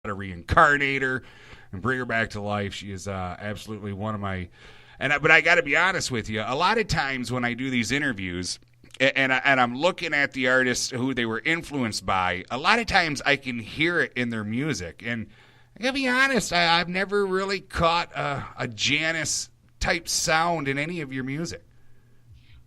to reincarnate her and bring her back to life. She is absolutely one of my. But I got to be honest with you. A lot of times when I do these interviews, and I'm looking at the artists who they were influenced by, a lot of times I can hear it in their music. And I got to be honest, I've never really caught a Janice type sound in any of your music.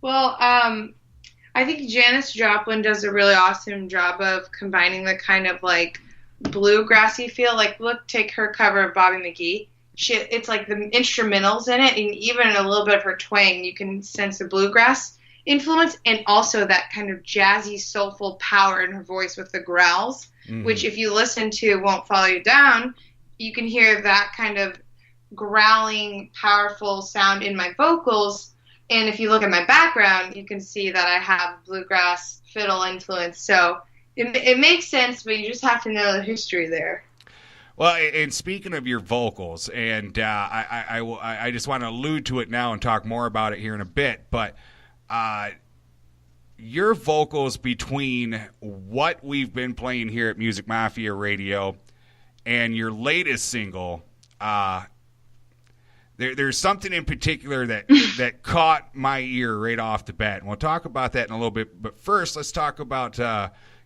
Well, I think Janis Joplin does a really awesome job of combining the kind of like bluegrassy feel. Like, look, take her cover of Bobby McGee. It's like the instrumentals in it, and even a little bit of her twang, you can sense the bluegrass influence, and also that kind of jazzy, soulful power in her voice with the growls, which if you listen to Won't Follow You Down, you can hear that kind of growling, powerful sound in my vocals. And if you look at my background, you can see that I have bluegrass fiddle influence. So it makes sense, but you just have to know the history there. Well, and speaking of your vocals, and I just want to allude to it now and talk more about it here in a bit, but your vocals between what we've been playing here at Music Mafia Radio and your latest single, there's something in particular that caught my ear right off the bat. And we'll talk about that in a little bit, but first let's talk about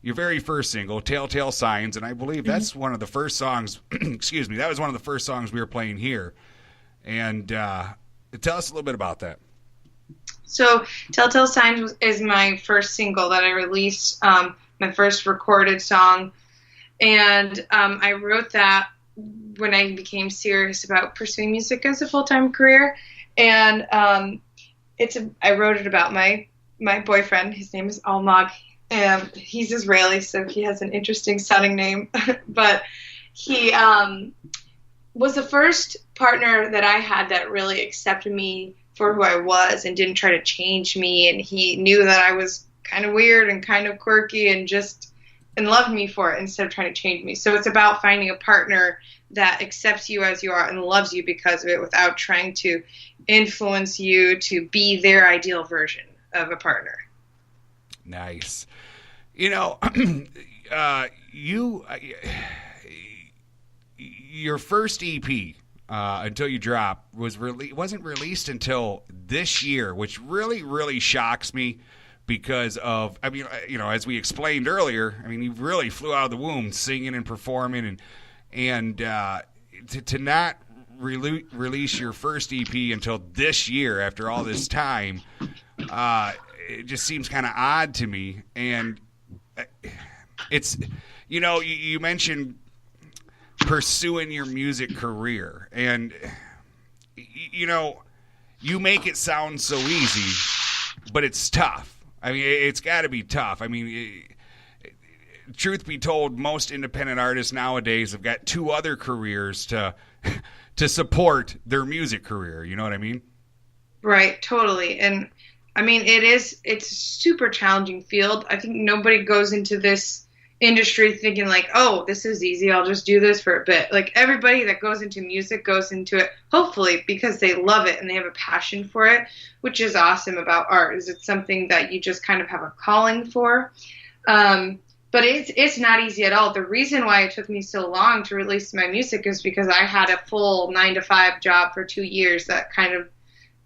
your very first single, Telltale Signs, and I believe that's one of the first songs, excuse me, that was one of the first songs we were playing here. And tell us a little bit about that. So Telltale Signs is my first single that I released, my first recorded song. And I wrote that when I became serious about pursuing music as a full-time career. And I wrote it about my boyfriend. His name is Almog. He's Israeli, so he has an interesting sounding name. But he was the first partner that I had that really accepted me for who I was and didn't try to change me. And he knew that I was kind of weird and kind of quirky and loved me for it instead of trying to change me. So it's about finding a partner that accepts you as you are and loves you because of it without trying to influence you to be their ideal version of a partner. Nice. You know, your first EP, Until You Drop, wasn't released until this year, which really, really shocks me because of, I mean, you know, as we explained earlier, I mean, you really flew out of the womb singing and performing, and to not release your first EP until this year after all this time, it just seems kind of odd to me. And it's, you know, you mentioned pursuing your music career, and you know, you make it sound so easy, but it's tough. I mean, it's got to be tough. I mean, truth be told, most independent artists nowadays have got two other careers to support their music career. You know what I mean? Right, totally. And I mean, it's a super challenging field. I think nobody goes into this industry thinking like, oh, this is easy, I'll just do this for a bit. Like, everybody that goes into music goes into it hopefully because they love it and they have a passion for it, which is awesome about art, is it's something that you just kind of have a calling for. But it's not easy at all. The reason why it took me so long to release my music is because I had a full 9-to-5 job for 2 years that kind of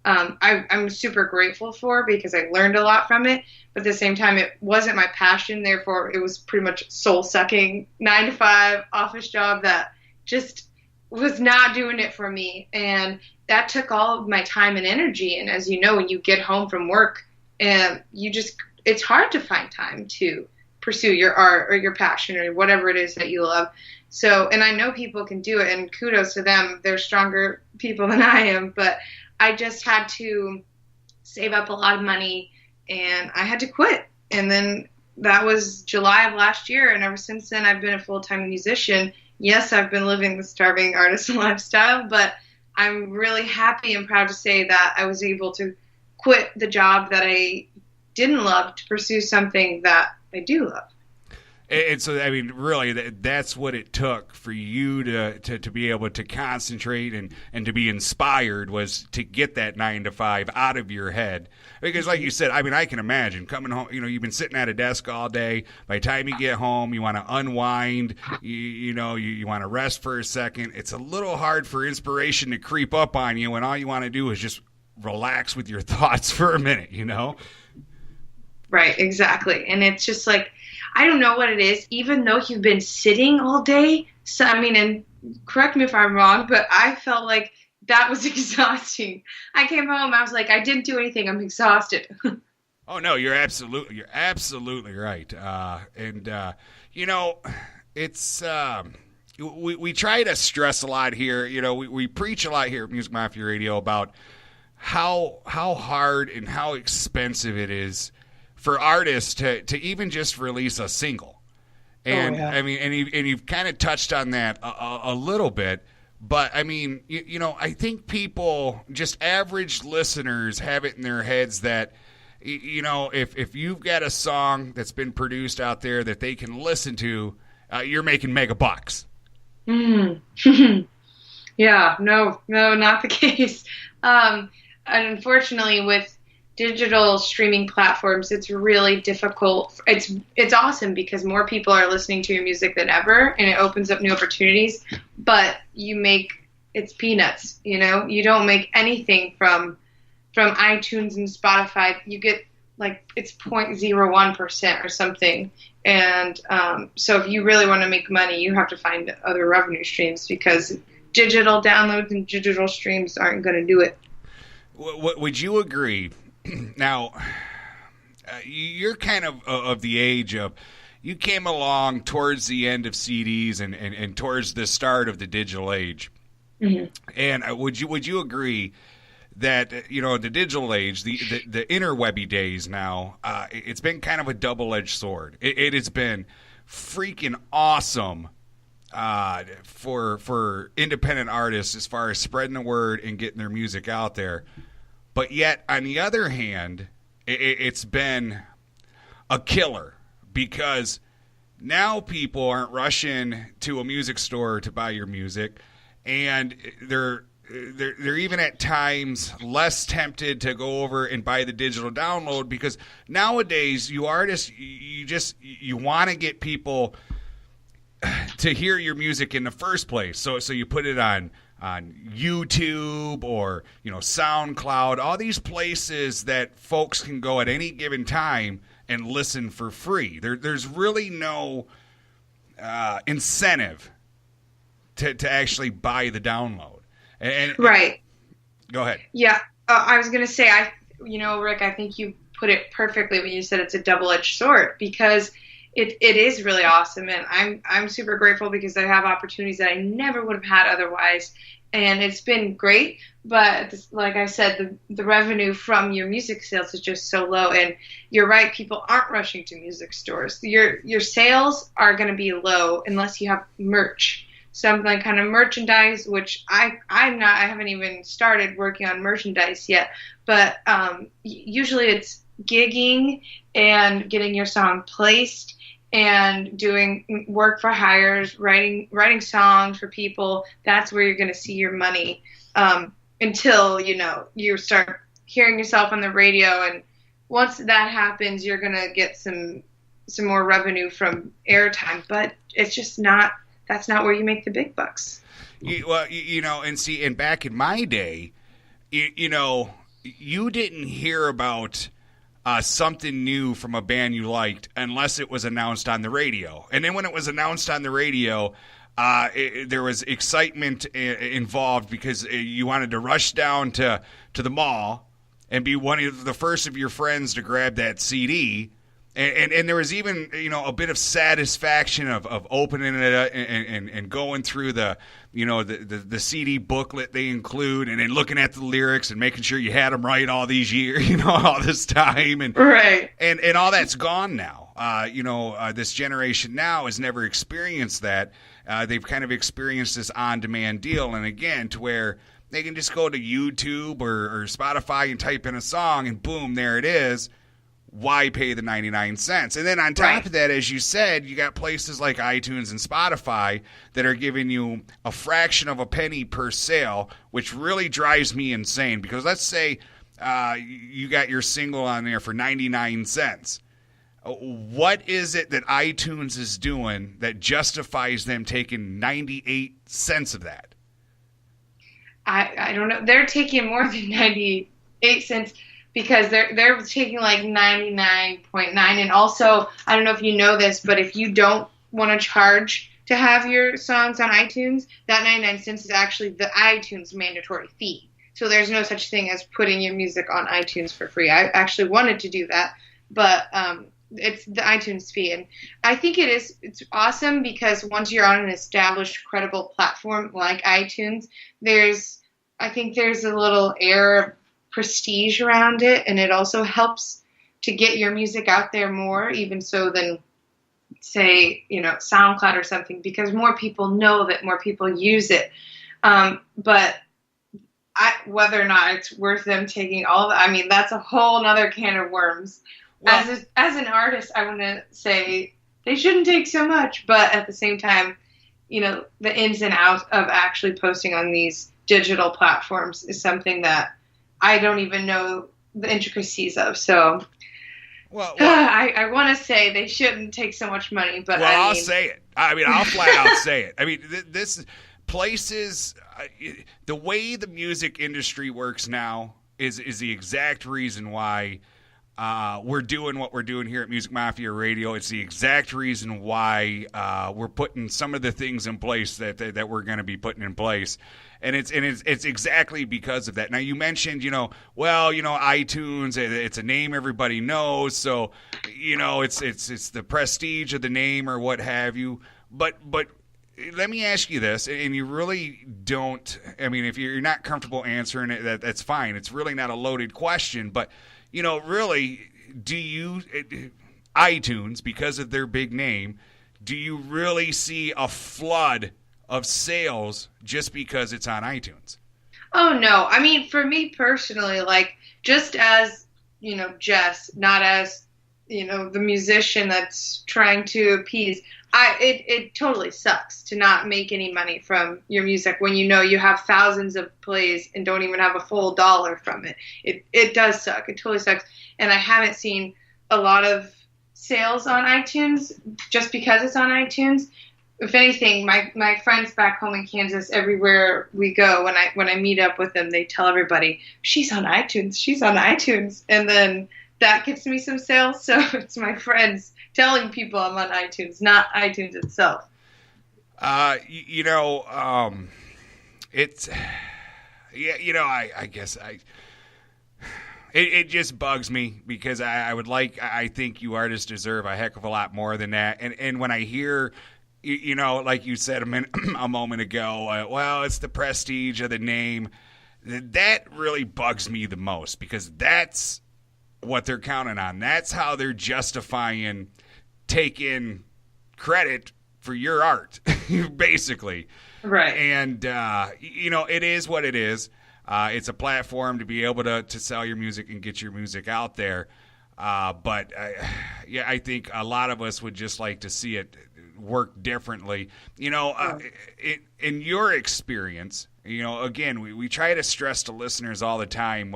I'm super grateful for because I learned a lot from it. But at the same time, it wasn't my passion. Therefore, it was pretty much soul-sucking 9-to-5 office job that just was not doing it for me. And that took all of my time and energy. And as you know, when you get home from work, it's hard to find time to pursue your art or your passion or whatever it is that you love. So, and I know people can do it, and kudos to them. They're stronger people than I am, but I just had to save up a lot of money, and I had to quit. And then that was July of last year, and ever since then I've been a full-time musician. Yes, I've been living the starving artist lifestyle, but I'm really happy and proud to say that I was able to quit the job that I didn't love to pursue something that I do love. And so, I mean, really, that's what it took for you to be able to concentrate and to be inspired, was to get that 9 to 5 out of your head. Because, like you said, I mean, I can imagine coming home. You know, you've been sitting at a desk all day. By the time you get home, you want to unwind. You want to rest for a second. It's a little hard for inspiration to creep up on you when all you want to do is just relax with your thoughts for a minute. You know. Right. Exactly. And it's just like, I don't know what it is, even though you've been sitting all day. So, I mean, and correct me if I'm wrong, but I felt like that was exhausting. I came home, I was like, I didn't do anything. I'm exhausted. Oh no, you're absolutely right. You know, it's we try to stress a lot here. You know, we preach a lot here at Music Mafia Radio about how hard and how expensive it is for artists to even just release a single. And I mean, and you've kind of touched on that a little bit, but I mean, you know, I think people, just average listeners, have it in their heads that, you know, if you've got a song that's been produced out there that they can listen to, you're making mega bucks. Yeah, no, not the case. And unfortunately, with digital streaming platforms, it's really difficult. It's awesome because more people are listening to your music than ever, and it opens up new opportunities. But it's peanuts. You know, you don't make anything from iTunes and Spotify. You get like it's 0.01% or something. And so if you really want to make money, you have to find other revenue streams, because digital downloads and digital streams aren't going to do it. Would you agree? Now, you're kind of the age of, you came along towards the end of CDs and towards the start of the digital age. Mm-hmm. And would you agree that, you know, the digital age, the interwebby days now, it's been kind of a double-edged sword. It has been freaking awesome for independent artists as far as spreading the word and getting their music out there. But yet, on the other hand, it's been a killer, because now people aren't rushing to a music store to buy your music, and they're even at times less tempted to go over and buy the digital download, because nowadays, you artists, you want to get people to hear your music in the first place. So you put it on YouTube or, you know, SoundCloud, all these places that folks can go at any given time and listen for free. There's really no incentive to actually buy the download. And right. Go ahead. Yeah, I was going to say, Rick, I think you put it perfectly when you said it's a double-edged sword, because it is really awesome, and I'm super grateful because I have opportunities that I never would have had otherwise, and it's been great. But like I said, the revenue from your music sales is just so low, and you're right, people aren't rushing to music stores. Your sales are going to be low unless you have merch, some like kind of merchandise, which I haven't even started working on merchandise yet, but usually it's gigging and getting your song placed and doing work for hires, writing songs for people. That's where you're going to see your money, until, you know, you start hearing yourself on the radio. And once that happens, you're going to get some more revenue from airtime. But it's just that's not where you make the big bucks. And back in my day, you didn't hear about something new from a band you liked unless it was announced on the radio. And then when it was announced on the radio, there was excitement involved, because you wanted to rush down to the mall and be one of the first of your friends to grab that CD. And there was even, a bit of satisfaction of opening it up and going through the CD booklet they include, and then looking at the lyrics and making sure you had them right all these years, all this time. And right. And all that's gone now. This generation now has never experienced that. They've kind of experienced this on-demand deal. And again, to where they can just go to YouTube or Spotify and type in a song, and boom, there it is. why pay the 99 cents? And then on top of that, as you said, you got places like iTunes and Spotify that are giving you a fraction of a penny per sale, which really drives me insane. Because let's say you got your single on there for 99 cents. What is it that iTunes is doing that justifies them taking 98 cents of that? I don't know. They're taking more than 98 cents because they're taking like 99.9. And also, I don't know if you know this, but if you don't want to charge to have your songs on iTunes, that 99 cents is actually the iTunes mandatory fee. So there's no such thing as putting your music on iTunes for free. I actually wanted to do that, but it's the iTunes fee. And I think it's awesome because once you're on an established, credible platform like iTunes, I think there's a little air of prestige around it, and it also helps to get your music out there more, even so than, say, SoundCloud or something, because more people know that, more people use it. But whether or not it's worth them taking all that, that's a whole nother can of worms. Well, as an artist, I want to say they shouldn't take so much, but at the same time, the ins and outs of actually posting on these digital platforms is something that I don't even know the intricacies of. So, I want to say they shouldn't take so much money, but I'll say it. I'll flat out say it. This places, the way the music industry works now is the exact reason why we're doing what we're doing here at Music Mafia Radio. It's the exact reason why we're putting some of the things in place that we're going to be putting in place, and it's exactly because of that. Now you mentioned, iTunes. It's a name everybody knows, so it's the prestige of the name or what have you. But let me ask you this, and you really don't. If you're not comfortable answering it, that's fine. It's really not a loaded question, but. Really, do you, iTunes, because of their big name, do you really see a flood of sales just because it's on iTunes? Oh, no. For me personally, just as, Jess, not as, the musician that's trying to appease, it totally sucks to not make any money from your music when you have thousands of plays and don't even have a full dollar from it. It does suck. It totally sucks. And I haven't seen a lot of sales on iTunes just because it's on iTunes. If anything, my friends back home in Kansas, everywhere we go, when I meet up with them, they tell everybody, she's on iTunes, she's on iTunes. And then that gives me some sales. So it's my friends telling people I'm on iTunes, not iTunes itself. It just bugs me because I think you artists deserve a heck of a lot more than that. And when I hear, like you said a moment ago, it's the prestige of the name, that really bugs me the most because that's what they're counting on. That's how they're justifying taking credit for your art, basically. Right. And, it is what it is. It's a platform to be able to sell your music and get your music out there. But I think a lot of us would just like to see it work differently. In your experience, again, we try to stress to listeners all the time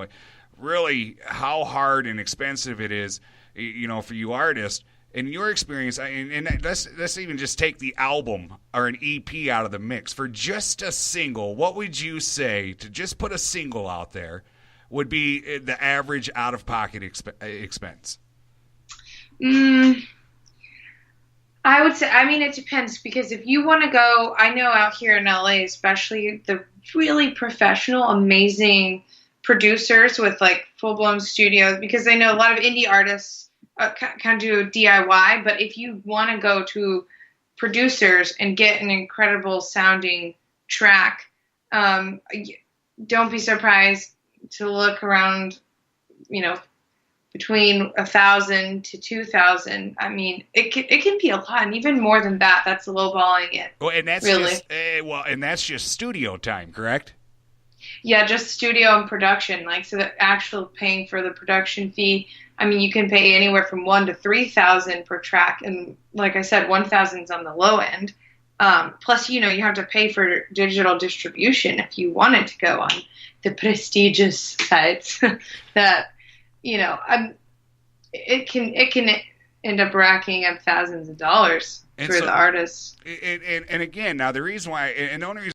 really how hard and expensive it is, for you artists. In your experience, and let's even just take the album or an EP out of the mix. For just a single, what would you say to just put a single out there would be the average out-of-pocket expense? I would say, it depends, because if you want to go, I know out here in LA, especially the really professional, amazing producers with full-blown studios, because I know a lot of indie artists kind of do DIY, but if you want to go to producers and get an incredible sounding track, don't be surprised to look around, between 1,000 to 2,000. It can be a lot, and even more than that. That's lowballing it. Well, and that's really. And that's just studio time, correct? Yeah, just studio and production. So the actual paying for the production fee. I mean, you can pay anywhere from 1 to 3,000 per track, and like I said, 1,000's on the low end. Plus, you know, you have to pay for digital distribution if you wanted to go on the prestigious sites that, you know, it can end up racking up thousands of dollars for the artists. And again, now the reason why, and the only reason